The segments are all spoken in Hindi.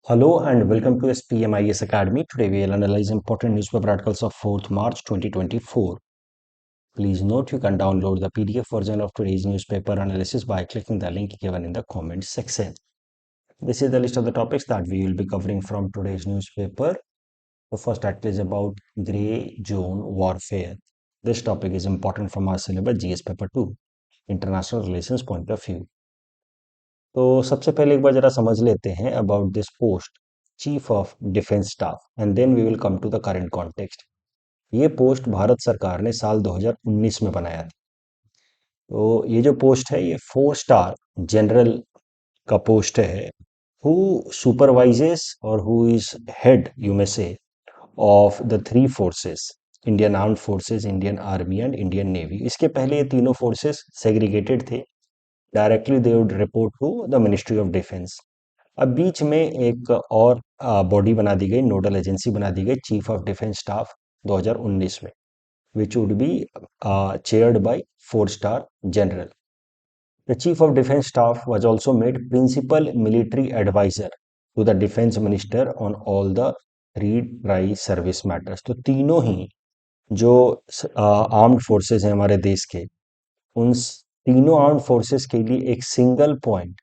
Hello and welcome to SPMIS Academy. Today we will analyze important newspaper articles of 4th March 2024. Please note you can download the PDF version of today's newspaper analysis by clicking the link given in the comments section. This is the list of the topics that we will be covering from today's newspaper. The first article is about Grey Zone Warfare. This topic is important from our syllabus GS Paper 2, International Relations point of view. तो सबसे पहले एक बार जरा समझ लेते हैं about this post chief of defence staff and then we will come to the current context. ये पोस्ट भारत सरकार ने साल 2019 में बनाया था। तो ये जो पोस्ट है ये 4 स्टार जनरल का पोस्ट है हु सुपरवाइजेस और who is head you may say of the 3 forces, Indian armed forces, Indian army and Indian navy. इसके पहले ये तीनों फोर्सेस सेग्रीगेटेड थे। Directly they would report to the ministry of defence. अब बीच में एक और बॉडी बना दी गई, नोडल एजेंसी बना दी गई, चीफ ऑफ डिफेंस स्टाफ 2019 में, which would be chaired by 4 star general. The chief of defense staff was also made principal military advisor to the defense minister on all the 3 tri-service matters. तो तीनों ही जो आर्म्ड फोर्सेस हैं हमारे देश के, उन तीनों आर्म्ड फोर्सेस के लिए एक single point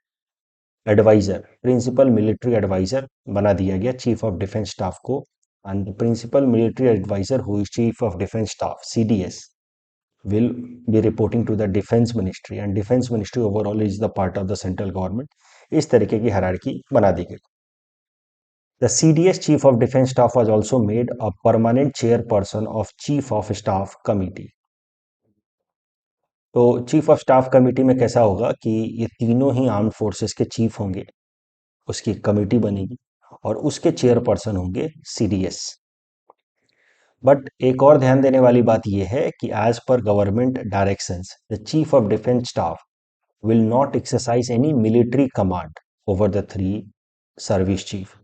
adviser, principal military adviser बना दिया गया चीफ ऑफ डिफेंस स्टाफ को। And principal military adviser who is chief of defence staff CDS will be reporting to the defense ministry and defense ministry overall is the part of the central government. इस तरीके की हायरार्की बना दी गई। The CDS chief of defense staff was also made a permanent chairperson of chief of staff committee. तो चीफ ऑफ स्टाफ कमेटी में कैसा होगा कि ये तीनों ही आर्म्ड फोर्सेस के चीफ होंगे, उसकी कमेटी बनेगी और उसके चेयरपर्सन होंगे CDS। बट एक और ध्यान देने वाली बात यह है कि as per government directions the chief of defence staff will not exercise any military command over the 3 service chief.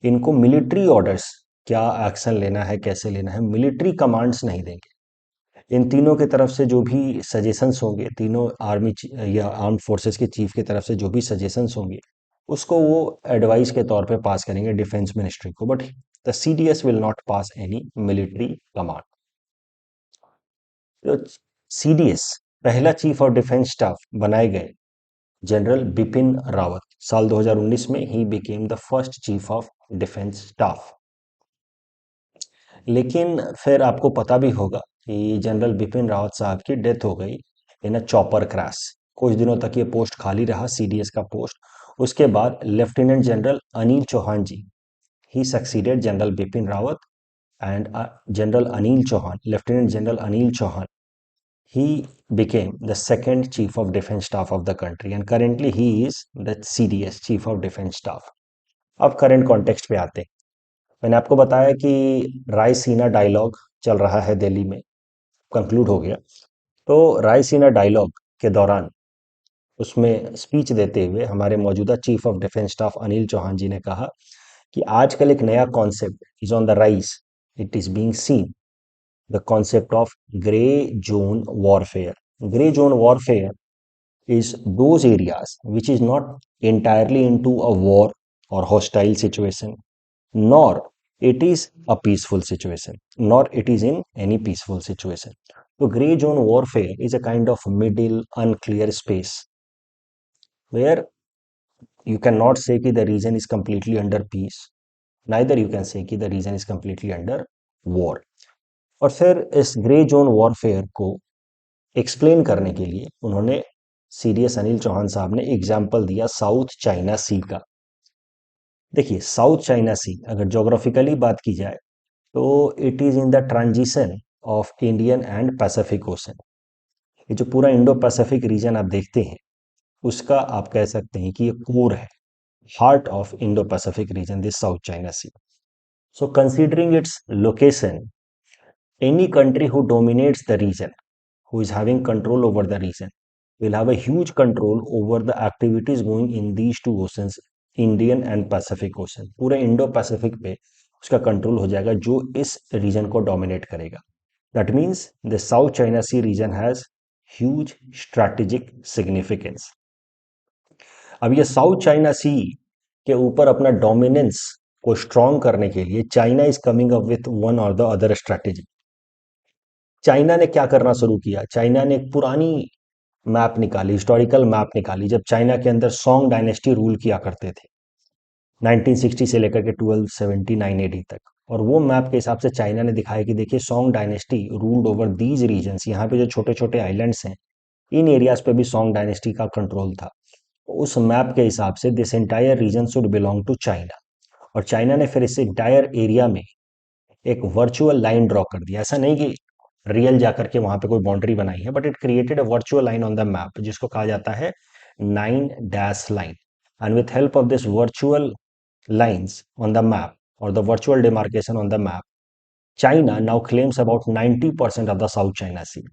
इनको मिलिट्री ऑर्डर्स, क्या एक्शन लेना है, कैसे लेना है, मिलिट्री कमांड्स नहीं देंगे। इन तीनों की तरफ से जो भी सजेशंस होंगे, तीनों आर्मी या आर्म्ड फोर्सेस के चीफ की तरफ से जो भी सजेशंस होंगे, उसको वो एडवाइस के तौर पे पास करेंगे डिफेंस मिनिस्ट्री को, but the CDS will not pass any military command. तो CDS पहला चीफ ऑफ डिफेंस स्टाफ बनाए गए जनरल बिपिन रावत। साल 2019 में he became the first chief of defence staff. लेकिन फिर आपको पता भी होगा कि जनरल बिपिन रावत साहब की डेथ हो गई इन अ चॉपर क्रैश। कुछ दिनों तक ये पोस्ट खाली रहा, CDS का पोस्ट। उसके बाद lieutenant general Anil Chauhan ji, he succeeded general Bipin Rawat and general Anil Chauhan, lieutenant general Anil Chauhan, he became the second chief of defense staff of the country and currently he is the CDS chief of defense staff। अब करंट कॉन्टेक्स्ट पे आते हैं। मैंने आपको बताया कि रायसीना डायलॉग चल रहा है दिल्ली में, कंक्लूड हो गया। तो रायसीना डायलॉग के दौरान उसमें स्पीच देते हुए हमारे मौजूदा chief of defence staff Anil Chauhan ji ने कहा कि आजकल एक नया concept is on the rise, it is being seen, the concept of grey zone warfare. Grey zone warfare is those areas which is not entirely into a war or hostile situation, nor it is a peaceful situation, nor it is in any peaceful situation. So gray zone warfare is a kind of middle unclear space where you cannot say कि the region is completely under peace, neither you can say कि the region is completely under war। और फिर इस ग्रे जोन वॉरफेयर को एक्सप्लेन करने के लिए उन्होंने CDS अनिल चौहान साहब ने एग्जाम्पल दिया साउथ चाइना सी का। देखिए साउथ चाइना सी अगर जोग्राफिकली बात की जाए तो it is in the transition of Indian and Pacific ocean. ये जो पूरा इंडो पैसिफिक रीजन आप देखते हैं उसका आप कह सकते हैं कि ये कोर है, heart of Indo Pacific region, this South China Sea. So considering its location, any country who dominates the region, who is having control over the region, will have a huge control over the activities going in these two oceans, Indian and Pacific ocean. पूरे इंडो पैसिफिक पे उसका कंट्रोल हो जाएगा जो इस रीजन को डोमिनेट करेगा। That means the South China Sea region has huge strategic significance. अब ये साउथ चाइना सी के ऊपर अपना डोमिनेंस को स्ट्रॉन्ग करने के लिए China is coming up with one और द अदर स्ट्रैटेजी। चाइना ने क्या करना शुरू किया, चाइना ने एक पुरानी मैप निकाली, हिस्टोरिकल मैप निकाली, जब चाइना के अंदर सोंग डायनेस्टी रूल किया करते थे 1960 से लेकर के 1279 एडी तक। और वो मैप के हिसाब से चाइना ने दिखाया कि देखिए Song dynasty ruled over these regions, यहाँ पे जो छोटे छोटे आइलैंड्स हैं इन एरियाज पे भी सोंग डायनेस्टी का कंट्रोल था। उस मैप के हिसाब से this entire region should belong to China, और चाइना ने फिर इस एंटायर एरिया में एक वर्चुअल लाइन ड्रॉ कर दिया। ऐसा नहीं कि रियल जाकर के वहां पे कोई बाउंड्री बनाई है, but it created a virtual line on the map जिसको कहा जाता है 9 dash line. And with help of this virtual lines on the map or the virtual demarcation on the map, China now claims about 90% of the South China Sea.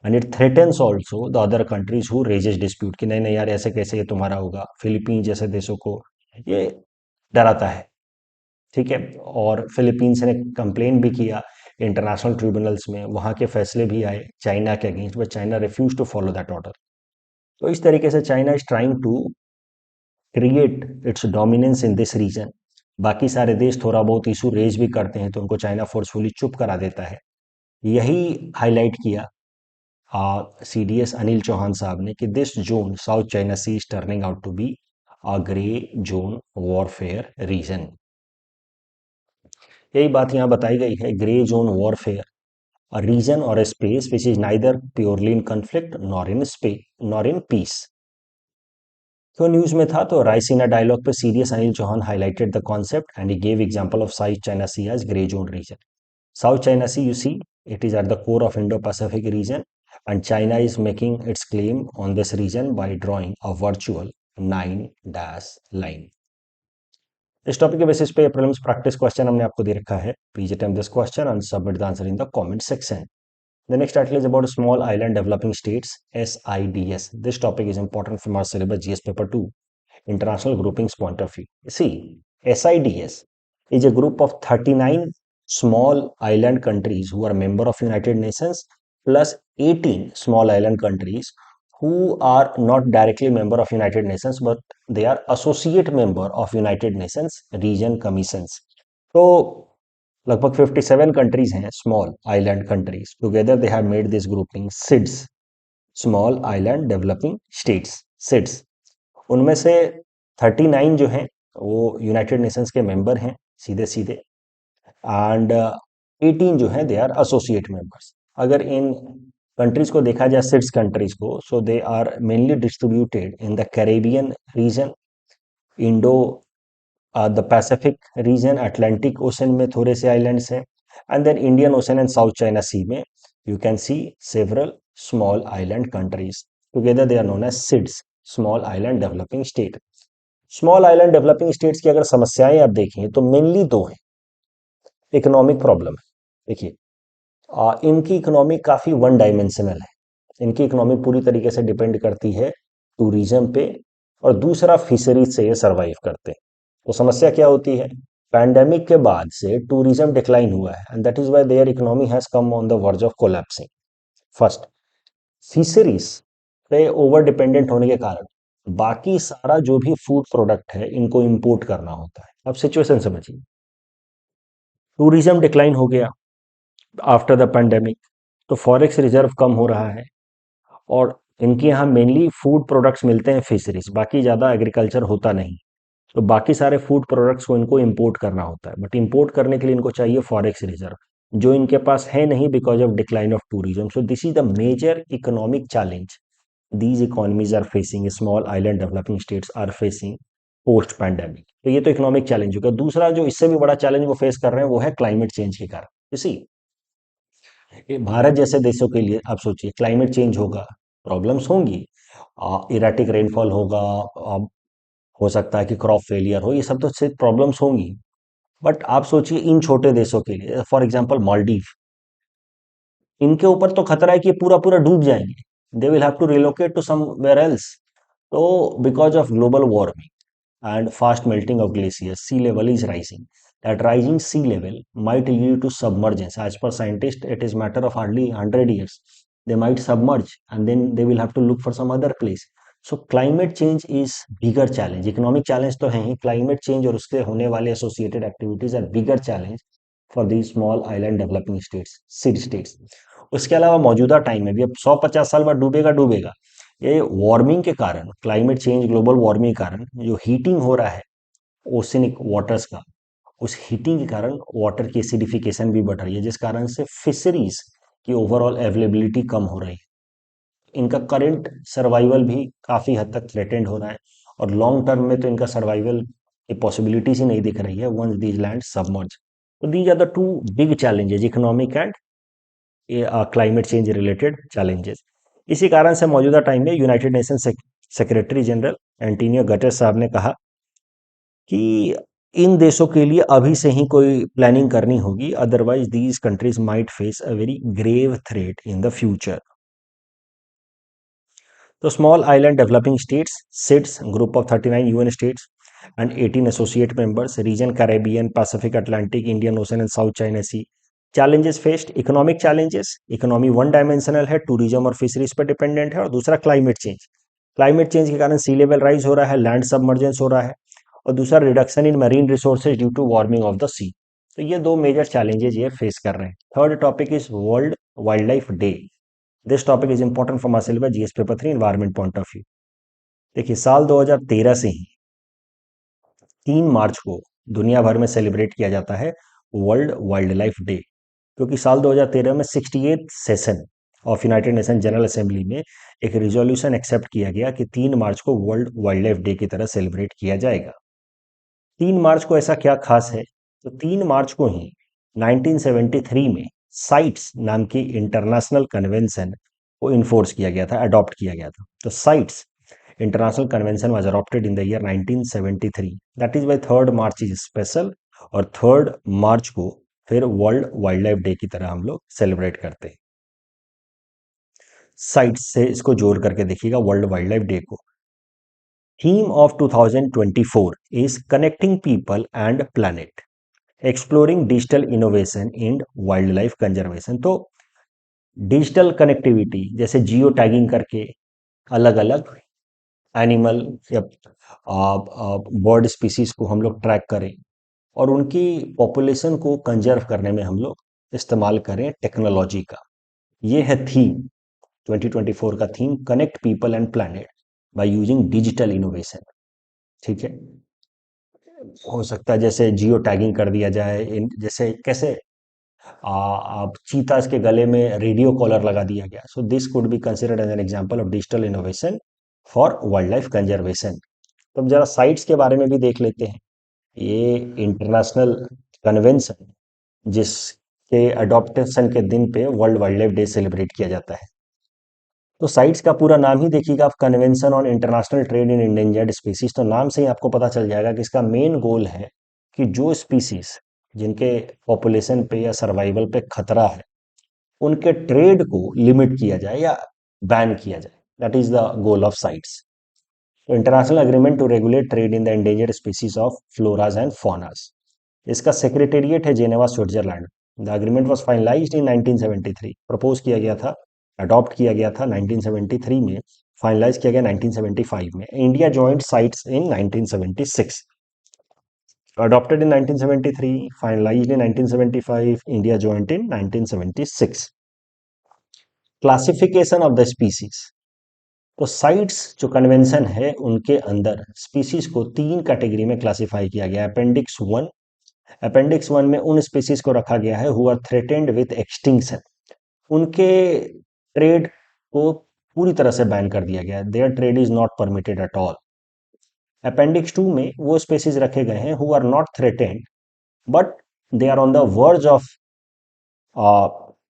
And it threatens also the other countries who raises dispute कि नहीं नहीं यार ऐसे कैसे ये तुम्हारा होगा, फिलीपीन जैसे देशों को ये डराता है। ठीक है, और फिलीपींस ने कंप्लेन भी किया इंटरनेशनल ट्रिब्यूनल्स में, वहां के फैसले भी आए चाइना के against, but China refuse to follow that order. तो इस तरीके से China is trying to create its dominance in this region. बाकी सारे देश थोड़ा बहुत इशू रेज भी करते हैं तो उनको चाइना फोर्सफुली चुप करा देता है। यही हाईलाइट किया सीडीएस अनिल चौहान साहब ने कि this zone South China Sea is turning out to be a grey zone warfare region. यही बात यहाँ बताई गई है, grey zone warfare, a region और a space which is neither purely in conflict nor in peace। तो न्यूज में था तो रायसीना डायलॉग पे serious Anil Chauhan highlighted the concept and he gave example of South China Sea as grey zone region. South China Sea, you see, it is at the core of Indo-Pacific region, and China is making its claim on this region by drawing a virtual 9 dash line। इस टॉपिक के बेसिस पे प्रीलिम्स प्रैक्टिस क्वेश्चन हमने आपको दे रखा है। Please attempt this question and submit the answer in the comment section. The next article is about small island developing states, SIDS. This topic is important from our syllabus GS paper 2, international groupings point of view. See, SIDS is a group of 39 small island countries who are member of United Nations plus 18 small island countries who are not directly member of United Nations but they are associate member of United Nations region commissions. तो लगभग 57 कंट्रीज हैं small island countries, together they have made this grouping seeds, small island developing states, seeds. उनमें से 39 जो हैं वो यूनाइटेड नेशंस के मेंबर हैं सीधे सीधे, एंड 18 जो हैं दे आर एसोसिएट मेंबर्स। अगर इन कंट्रीज को देखा जाए सिड्स कंट्रीज को, so they are mainly distributed in the Caribbean region, Indo the Pacific region, Atlantic ocean में थोड़े से आइलैंड्स हैं, and then Indian ocean and South China sea में you can see several small island countries. Together they are known as SIDS, small island developing state. Small island developing states की अगर समस्याएं आप देखें तो मेनली दो हैं। इकोनॉमिक प्रॉब्लम है, देखिए इनकी इकोनॉमी काफी वन डायमेंशनल है, इनकी इकोनॉमी पूरी तरीके से डिपेंड करती है टूरिज्म पे, और दूसरा फिशरीज से ये सर्वाइव करते हैं। तो समस्या क्या होती है, पैंडेमिक के बाद से टूरिज्म डिक्लाइन हुआ है and that is why there economy has come on the verge of collapsing. First, fisheries पे ओवर डिपेंडेंट होने के कारण बाकी सारा जो भी फूड प्रोडक्ट है इनको इंपोर्ट करना होता है। अब सिचुएशन समझिए, टूरिज्म डिक्लाइन हो गया आफ्टर द पैंडेमिक, तो फॉरेक्स रिजर्व कम हो रहा है, और इनके यहाँ मेनली फूड प्रोडक्ट्स मिलते हैं फिशरीज, बाकी ज़्यादा एग्रीकल्चर होता नहीं। तो बाकी सारे फूड प्रोडक्ट्स को इनको इंपोर्ट करना होता है, बट इंपोर्ट करने के लिए इनको चाहिए फॉरेक्स रिजर्व जो इनके पास है नहीं because of decline of tourism. So this is the major economic challenge these economies are facing, small island developing states are facing post pandemic. तो ये तो इकोनॉमिक चैलेंज होगा। दूसरा जो इससे भी बड़ा चैलेंज वो फेस कर रहे हैं वो है क्लाइमेट चेंज के कारण। इसी भारत जैसे देशों के लिए आप सोचिए क्लाइमेट चेंज होगा, प्रॉब्लम्स होंगी, इराटिक रेनफॉल होगा, हो सकता है कि क्रॉप फेलियर हो, ये सब तो सिर्फ प्रॉब्लम्स होंगी। बट आप सोचिए इन छोटे देशों के लिए, फॉर एग्जांपल मालदीव, इनके ऊपर तो खतरा है कि ये पूरा पूरा डूब जाएंगे, they will have to relocate to somewhere else. तो because of global warming and fast melting of glaciers, sea level is rising. That rising sea level might lead to submergence. As per scientists, it is matter of hardly 100 years. They might submerge and then they will have to look for some other place. So climate change is bigger challenge, economic challenge तो है ही, क्लाइमेट चेंज और उससे होने वाले associated activities are bigger challenge for the small island developing states, city states. उसके अलावा मौजूदा टाइम में भी अब 150 साल बाद डूबेगा डूबेगा, ये वार्मिंग के कारण, क्लाइमेट चेंज, ग्लोबल वार्मिंग के कारण जो हीटिंग हो रहा है ओशनिक वाटर्स का, उस हीटिंग के कारण वाटर की एसिडिफिकेशन भी बढ़ रही है, जिस कारण से फिशरीज की ओवरऑल अवेलेबिलिटी कम हो रही है। इनका करंट सर्वाइवल भी काफ़ी हद तक थ्रेटेंड हो रहा है, और लॉन्ग टर्म में तो इनका सर्वाइवल की पॉसिबिलिटीज ही नहीं दिख रही है वंस दीज लैंड सबमर्ज। तो these are the two big challenges, economic and climate change related challenges. इसी कारण से मौजूदा टाइम में United Nation Secretary General Antonio Guterres साहब ने कहा कि इन देशों के लिए अभी से ही कोई प्लानिंग करनी होगी, otherwise these countries might face a very grave threat in the future. तो small island developing states SIDS group of 39 UN states and 18 associate members, region Caribbean, Pacific, Atlantic, Indian ocean and South China sea. Challenges faced, economic challenges, economy one dimensional है, टूरिज्म और फिशरीज पर डिपेंडेंट है, और दूसरा क्लाइमेट चेंज, क्लाइमेट चेंज के कारण सी लेवल राइज हो रहा है, लैंड सबमर्जेंस हो रहा है, और दूसरा reduction in marine resources due to warming of the sea. तो ये दो मेजर चैलेंजेस ये फेस कर रहे हैं। Third topic is world wild life day. This topic is important for my syllabus GS paper 3 environment point of view. देखिए, साल 2013 से ही 3 मार्च को दुनिया भर में सेलिब्रेट किया जाता है वर्ल्ड वाइल्ड लाइफ डे, क्योंकि साल 2013 में 68 session of United nation general assembly में एक रिजोल्यूशन एक्सेप्ट किया गया कि 3 मार्च को वर्ल्ड वाइल्ड लाइफ डे की तरह सेलिब्रेट किया जाएगा। 3 मार्च को ऐसा क्या खास है? तो 3 मार्च को ही 1973 में साइट्स नाम की इंटरनेशनल कन्वेंशन को इन्फोर्स किया गया था, अडॉप्ट किया गया था। तो CITES international convention was adopted in the year 1973, that is why 3 March is special, और 3 मार्च को फिर वर्ल्ड वाइल्ड लाइफ डे की तरह हम लोग सेलिब्रेट करते हैं। साइट्स से इसको जोड़ करके देखिएगा वर्ल्ड वाइल्ड लाइफ डे को। Theme of 2024 is connecting people and planet, exploring digital innovation in wildlife conservation। तो डिजिटल कनेक्टिविटी, जैसे जियो टैगिंग करके अलग अलग एनिमल या बर्ड स्पीसीज को हम लोग ट्रैक करें, और उनकी पॉपुलेशन को कंजर्व करने में हम लोग इस्तेमाल करें टेक्नोलॉजी का। ये है थीम 2024 का theme, connect people and planet by using digital innovation. ठीक है, हो सकता है जैसे जियो टैगिंग कर दिया जाए, जैसे कैसे आप चीतास के गले में रेडियो कॉलर लगा दिया गया। So this could be considered as an example of digital innovation for wildlife conservation. तो अब जरा साइट्स के बारे में भी देख लेते हैं। ये इंटरनेशनल कन्वेंशन जिसके अडॉप्टेशन के दिन पे world wild life day celebrate किया जाता है। तो साइट्स का पूरा नाम ही देखिएगा आप, convention on international trade in endangered species. तो नाम से ही आपको पता चल जाएगा कि इसका मेन गोल है कि जो स्पीसीज जिनके पॉपुलेशन पे या सर्वाइवल पे खतरा है, उनके ट्रेड को लिमिट किया जाए या बैन किया जाए। That is the goal of CITES. International agreement to regulate trade in the endangered species of floras and faunas. इसका सेक्रेटेरिएट है Geneva, Switzerland. The agreement was finalised in 1973, propose किया गया था, अडॉप्ट किया गया था 1973 में, फाइनलाइज किया गया 1975 में। India joint sites in 1976, adopted in 1973, finalized in 1975, India joined in 1976। Classification of the species, तो साइट्स जो कन्वेंशन है उनके अंदर स्पीसीज को 3 कैटेगरी में क्लासिफाई किया गया है। अपेंडिक्स 1, अपेंडिक्स 1 में उन स्पीसीज को रखा गया है who are threatened with extinction, उनके ट्रेड को पूरी तरह से बैन कर दिया गया है, their trade is not permitted at all. Appendix 2 में वो स्पीसीज रखे गए हैं who are not threatened but they are on the verge of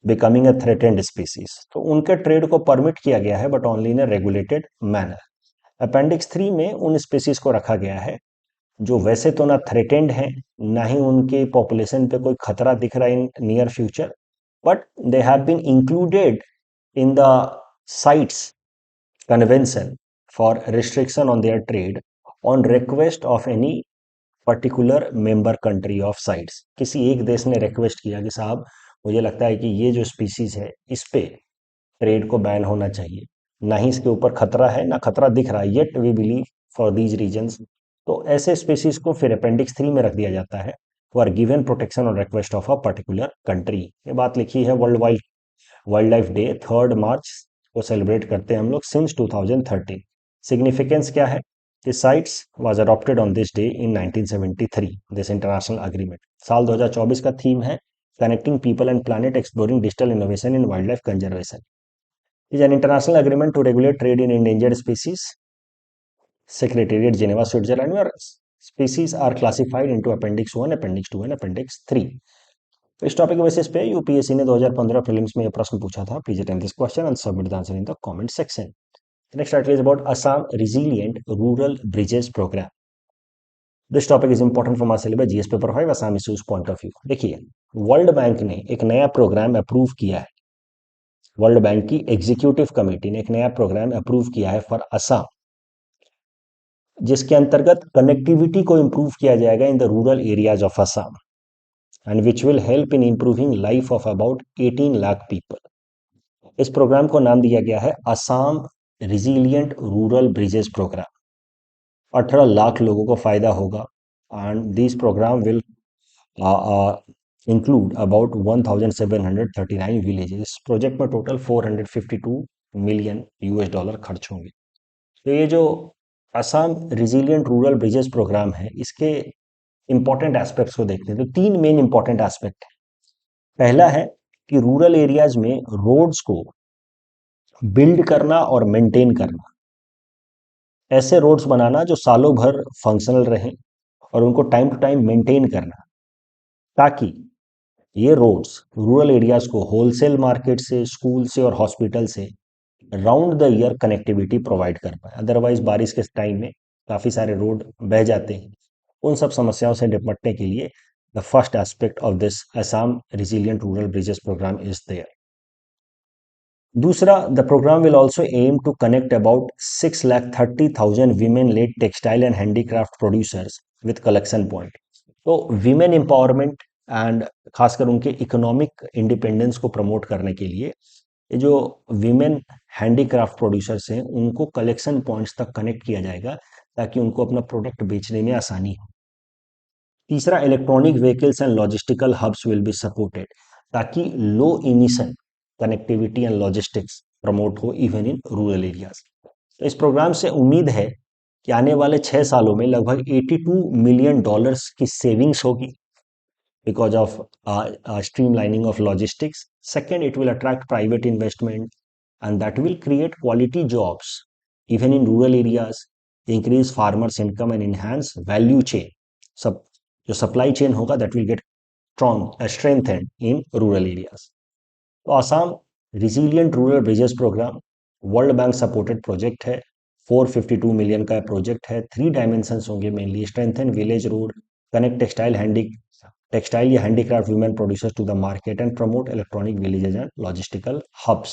becoming a threatened species, तो उनके ट्रेड को परमिट किया गया है but only in a regulated manner. Appendix 3 में उन स्पीसीज को रखा गया है जो वैसे तो ना थ्रेटेंड हैं, ना ही उनके पॉपुलेशन पे कोई खतरा दिख रहा है in near future, but they have been included in the CITES convention for restriction on their trade on request of any particular member country of CITES. किसी एक देश ने रिक्वेस्ट किया कि साहब मुझे लगता है कि ये जो स्पीसीज है इस पे ट्रेड को बैन होना चाहिए, ना ही इसके ऊपर खतरा है, ना खतरा दिख रहा है, yet we believe for these reasons. तो ऐसे स्पेसीज को फिर अपेंडिक्स 3 में रख दिया जाता है, फॉर गिवन प्रोटेक्शन और request of a particular country. ये बात लिखी है वर्ल्ड वाइल्ड लाइफ डे 3 मार्च को सेलिब्रेट करते हैं हम लोग सिंस 2013। सिग्निफिकेंस क्या है कि CITES was adopted on this day in 1973, this international agreement. साल 2024 का थीम है connecting people and planet exploring digital innovation in wildlife conservation. Is an international agreement to regulate trade in endangered species, secretariat Geneva Switzerland में। Species are classified into appendix 1, appendix 2 and appendix 3। तो इस टॉपिक के बेसिस पे यूपीएससी ने 2015 प्रीलिम्स में यह प्रश्न पूछा था। Please attend this question and submit the answer in the comment section. Next article is about Assam resilient rural bridges programme. This topic is important for my syllabus GS paper 5 Assam issues point of view. देखिए, वर्ल्ड बैंक ने एक नया प्रोग्राम अप्रूव किया है। वर्ल्ड बैंक की एग्जीक्यूटिव कमेटी ने एक नया प्रोग्राम अप्रूव किया है फॉर असम, जिसके अंतर्गत कनेक्टिविटी को इंप्रूव किया जाएगा in the rural areas of Assam and which will help in improving life of about 18 lakh people. इस प्रोग्राम को नाम दिया गया है Assam resilient rural bridges programme. 18 lakh लोगों को फायदा होगा and this programme will include about 1739 villages. इस प्रोजेक्ट में टोटल 452 मिलियन यूएस डॉलर खर्च होंगे। तो ये जो Assam resilient rural bridges programme है, इसके इंपॉर्टेंट एस्पेक्ट्स को देखते हैं तो 3 मेन इंपॉर्टेंट एस्पेक्ट है। पहला है कि रूरल एरियाज में रोड्स को बिल्ड करना और मेंटेन करना, ऐसे रोड्स बनाना जो सालों भर फंक्शनल रहें और उनको टाइम टू टाइम मेंटेन करना, ताकि ये रोड्स रूरल एरियाज को होलसेल मार्केट से, स्कूल से और हॉस्पिटल से round the year connectivity provide कर पाए। अदरवाइज बारिश के टाइम में काफ़ी सारे रोड बह जाते हैं। उन सब समस्याओं से निपटने के लिए the first aspect of this Assam resilient rural bridges programme is there. दूसरा, the programme will also aim to connect about 6,30,000 women led textile and handicraft producers with collection point. तो वीमेन एम्पावरमेंट एंड खासकर उनके इकोनॉमिक इंडिपेंडेंस को प्रमोट करने के लिए ये जो वीमेन हैंडीक्राफ्ट प्रोड्यूसर्स हैं उनको कलेक्शन पॉइंट्स तक कनेक्ट किया जाएगा, ताकि उनको अपना प्रोडक्ट बेचने में आसानी हो। तीसरा, electronic vehicles and logistical hubs will be supported, ताकि low emission connectivity and logistics promote हो इवन इन रूरल एरियाज। तो इस प्रोग्राम से उम्मीद है कि आने वाले 6 सालों में लगभग $82 मिलियन की सेविंग्स होगी because of streamlining of logistics. Second, it will attract private investment and that will create quality jobs even in rural areas, increase farmers' income and enhance value chain. सब जो सप्लाई चेन होगा that will get strengthened in rural areas. तो Assam resilient rural bridges programme World Bank supported project है। 452 मिलियन का प्रोजेक्ट है। 3 डायमेंशंस होंगे mainly, strengthen village road, connect textile या handicraft women producers to the market and promote electronic villages and logistical hubs.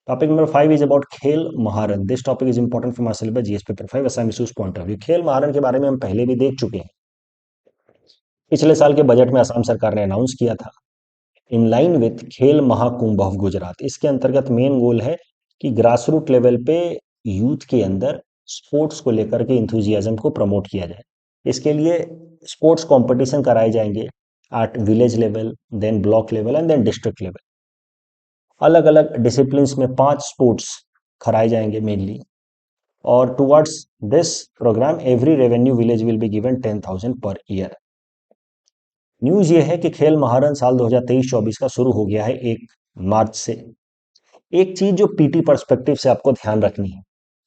Topic number 5 is about Khel Maharan. This topic is important for my syllabus GS paper 5 Assam issues point of view. खेल महारन के बारे में हम पहले भी देख चुके हैं। पिछले साल के बजट में असम सरकार ने अनाउंस किया था इन लाइन विथ खेल महाकुंभ ऑफ गुजरात। इसके अंतर्गत मेन गोल है कि ग्रास रूट लेवल पे यूथ के अंदर स्पोर्ट्स को लेकर के इंथुजियाज्म को प्रमोट किया जाए। इसके लिए स्पोर्ट्स कंपटीशन कराए जाएंगे at village level, then block level and then district level. अलग अलग डिसिप्लिन्स में 5 स्पोर्ट्स कराए जाएंगे मेनली, और towards this programme every revenue village will be given 10,000 per year. News ये है कि खेल महारन साल 2023-24 का शुरू हो गया है 1 मार्च से। एक चीज जो पीटी पर्सपेक्टिव से आपको ध्यान रखनी है,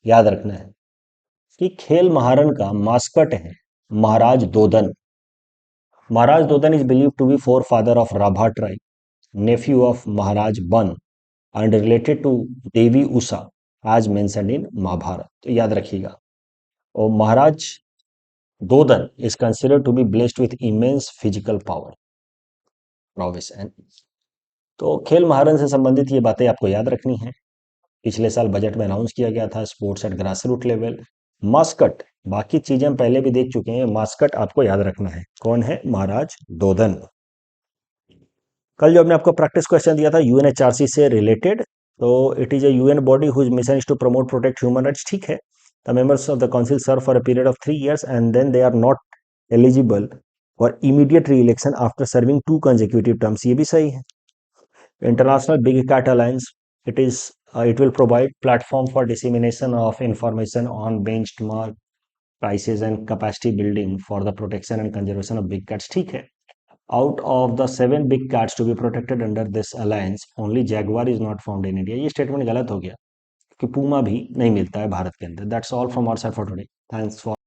याद रखना है कि खेल महारन का मास्कट है Maharaj Dodan. Maharaj Dodan is believe to be forefather of Rabha tribe, nephew of Maharaj Ban and related to Devi Usha as mentioned in Mahabharata. तो याद रखिएगा। और महाराज दोदन is considered to be blessed with immense physical power, prowess and। तो खेल महारन से संबंधित ये बातें आपको याद रखनी है। पिछले साल बजट में अनाउंस किया गया था, sports at grass root level. Mascot, बाकी चीजें हम पहले भी देख चुके हैं, मास्कट आपको याद रखना है। कौन है? महाराज दोदन। कल जो हमने आपको प्रैक्टिस क्वेश्चन दिया था यूएनएचआरसी से रिलेटेड, तो it is a UN body whose mission is to promote protect human rights, ठीक है. The members of the council serve for a period of 3 years and then they are not eligible for immediate re-election after serving 2 consecutive terms. ये भी सही है. International Big Cat Alliance, it will provide platform for dissemination of information on benchmark prices and capacity building for the protection and conservation of big cats, ठीक है. Out of the 7 big cats to be protected under this alliance, only jaguar is not found in India. ये स्टेटमेंट गलत हो गया कि पूमा भी नहीं मिलता है भारत के अंदर. That's all from our side for today. Thanks for